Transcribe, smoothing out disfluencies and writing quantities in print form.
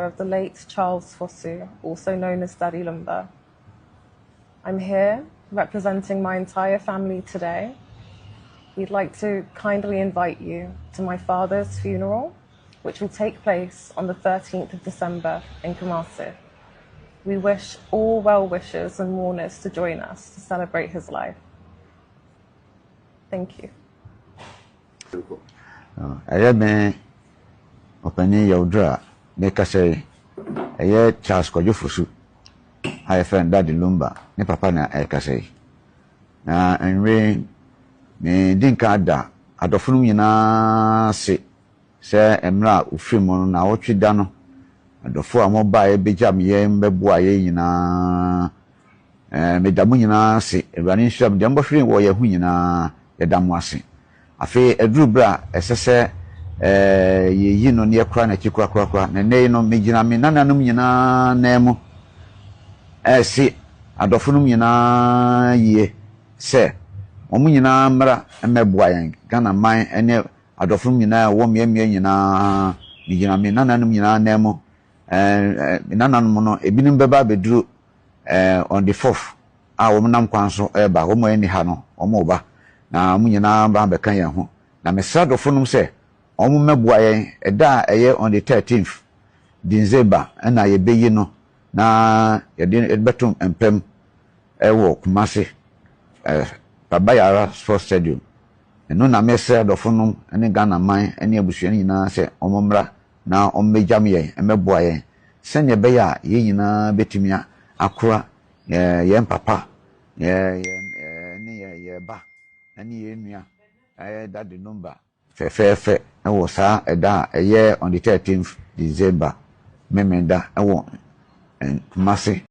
Of the late Charles Fosu, also known as Daddy Lumba. I'm here representing my entire family today. We'd like to kindly invite you to my father's funeral, which will take place on the 13th of December in Kumasi. We wish all well-wishers and mourners to join us to celebrate his life. Thank you. Make us say, a year Charles Kojufusu. I friend Daddy Lumba, ne papa na say. And rain, me dinkada, adofunu yina se, emra ufimo na ochi dano, adofo amoba ebejam ye mbebua ye yina, me damu yina se, ebani shab, dembo shri wo ye hu yina, ye damu ase. Afe edru bra, esese, ye no ne kra na kikra na ne no megina me nananum nyina nemu si adofunum nyina ye se omu nyina mra emeboa yen Ghana man ene adofunum nyina wo miemie nyina megina me nananum nyina nemu nananum no ebinim beba beduru on the 4th a wo nam kwanso eba wo mo eni ha no wo mo ba na mu nyina ba bekan yen ho na mesra adofunum se omu meboa yen eda eye on the 13th December na ye beyi no na ye de betum empem ewo Kumasi Babayara Sports Stadium eno na mesra dofunum ene Ghana man ene abusuani nyina se omomra na ommejam yen emeboa yen senye beya ye nyina betimia akora ye papa ye ba ene ye nua Daddy Lumba fe ewo sa eda eye on the 13th December memenda ewo Kumasi